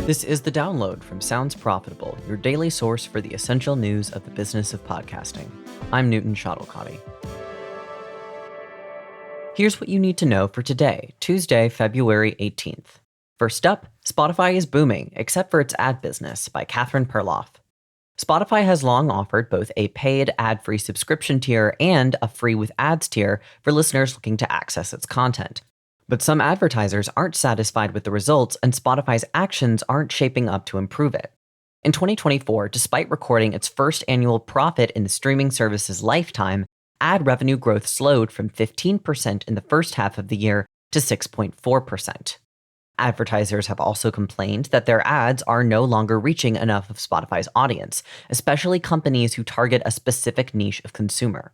This is The Download from Sounds Profitable, your daily source for the essential news of the business of podcasting. I'm Newton Shuttlecotty. Here's what you need to know for today, Tuesday, February 18th. First up, Spotify is booming, except for its ad business, by Catherine Perloff. Spotify has long offered both a paid ad-free subscription tier and a free with ads tier for listeners looking to access its content. But some advertisers aren't satisfied with the results, and Spotify's actions aren't shaping up to improve it. In 2024, despite recording its first annual profit in the streaming service's lifetime, ad revenue growth slowed from 15% in the first half of the year to 6.4%. Advertisers have also complained that their ads are no longer reaching enough of Spotify's audience, especially companies who target a specific niche of consumer.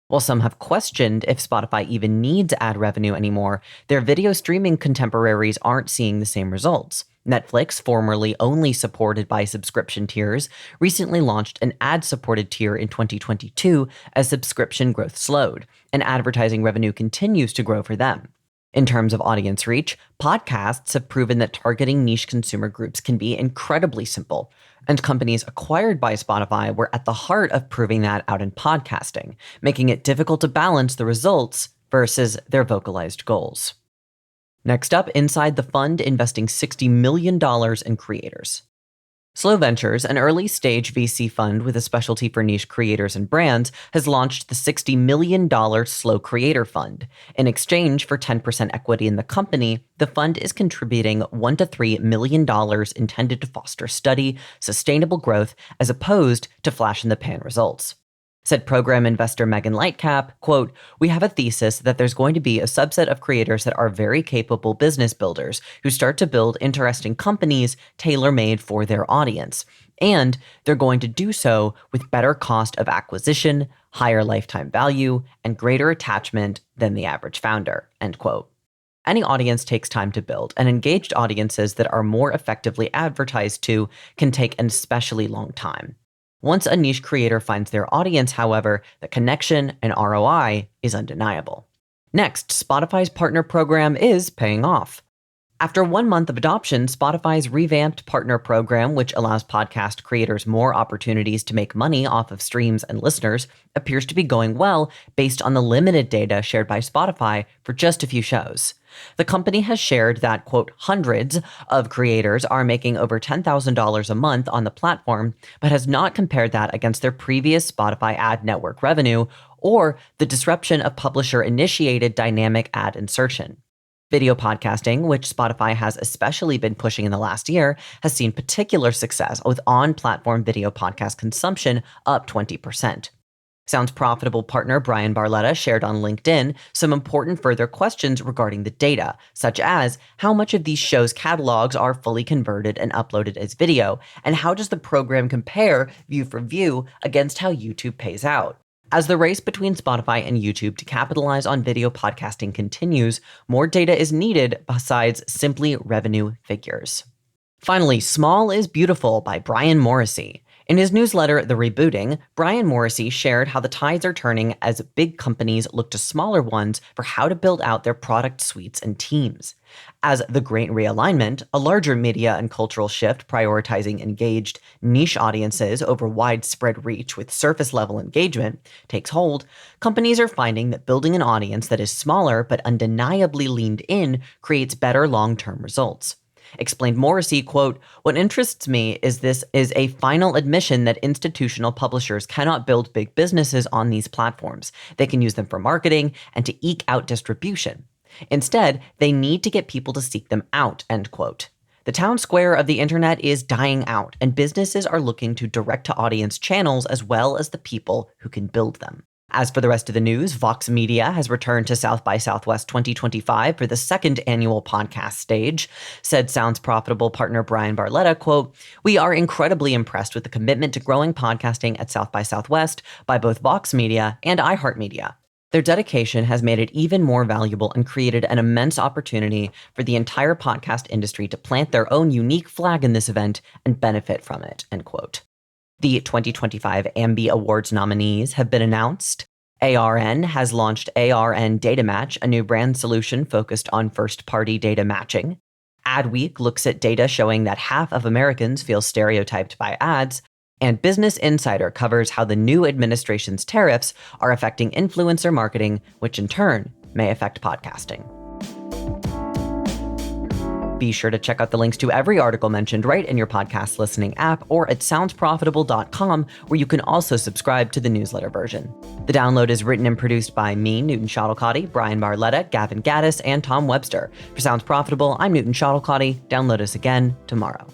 While some have questioned if Spotify even needs ad revenue anymore, their video streaming contemporaries aren't seeing the same results. Netflix, formerly only supported by subscription tiers, recently launched an ad-supported tier in 2022 as subscription growth slowed, and advertising revenue continues to grow for them. In terms of audience reach, podcasts have proven that targeting niche consumer groups can be incredibly simple, and companies acquired by Spotify were at the heart of proving that out in podcasting, making it difficult to balance the results versus their vocalized goals. Next up, inside the fund investing $60 million in creators. Slow Ventures, an early-stage VC fund with a specialty for niche creators and brands, has launched the $60 million Slow Creator Fund. In exchange for 10% equity in the company, the fund is contributing $1 to $3 million intended to foster steady, sustainable growth as opposed to flash-in-the-pan results. Said program investor Megan Lightcap, quote, "We have a thesis that there's going to be a subset of creators that are very capable business builders who start to build interesting companies tailor-made for their audience. And they're going to do so with better cost of acquisition, higher lifetime value, and greater attachment than the average founder," end quote. Any audience takes time to build, and engaged audiences that are more effectively advertised to can take an especially long time. Once a niche creator finds their audience, however, the connection and ROI is undeniable. Next, Spotify's partner program is paying off. After 1 month of adoption, Spotify's revamped partner program, which allows podcast creators more opportunities to make money off of streams and listeners, appears to be going well based on the limited data shared by Spotify for just a few shows. The company has shared that, quote, hundreds of creators are making over $10,000 a month on the platform, but has not compared that against their previous Spotify ad network revenue or the disruption of publisher-initiated dynamic ad insertion. Video podcasting, which Spotify has especially been pushing in the last year, has seen particular success with on-platform video podcast consumption up 20%. Sounds Profitable partner Bryan Barletta shared on LinkedIn some important further questions regarding the data, such as how much of these shows' catalogs are fully converted and uploaded as video, and how does the program compare view for view against how YouTube pays out. As the race between Spotify and YouTube to capitalize on video podcasting continues, more data is needed besides simply revenue figures. Finally, Small is Beautiful by Brian Morrissey. In his newsletter, The Rebooting, Brian Morrissey shared how the tides are turning as big companies look to smaller ones for how to build out their product suites and teams. As The Great Realignment, a larger media and cultural shift prioritizing engaged, niche audiences over widespread reach with surface-level engagement, takes hold, companies are finding that building an audience that is smaller but undeniably leaned in creates better long-term results. Explained Morrissey, quote, "What interests me is this is a final admission that institutional publishers cannot build big businesses on these platforms. They can use them for marketing and to eke out distribution. Instead, they need to get people to seek them out," end quote. The town square of the internet is dying out, and businesses are looking to direct-to-audience channels as well as the people who can build them. As for the rest of the news, Vox Media has returned to South by Southwest 2025 for the second annual podcast stage. Said Sounds Profitable partner Bryan Barletta, quote, "We are incredibly impressed with the commitment to growing podcasting at South by Southwest by both Vox Media and iHeartMedia. Their dedication has made it even more valuable and created an immense opportunity for the entire podcast industry to plant their own unique flag in this event and benefit from it," end quote. The 2025 AMBI Awards nominees have been announced. ARN has launched ARN Data Match, a new brand solution focused on first-party data matching. Adweek looks at data showing that half of Americans feel stereotyped by ads. And Business Insider covers how the new administration's tariffs are affecting influencer marketing, which in turn may affect podcasting. Be sure to check out the links to every article mentioned right in your podcast listening app or at soundsprofitable.com, where you can also subscribe to the newsletter version. The download is written and produced by me, Newton Shuttlecotty, Brian Barletta, Gavin Gaddis, and Tom Webster. For Sounds Profitable, I'm Newton Shuttlecotty. Download us again tomorrow.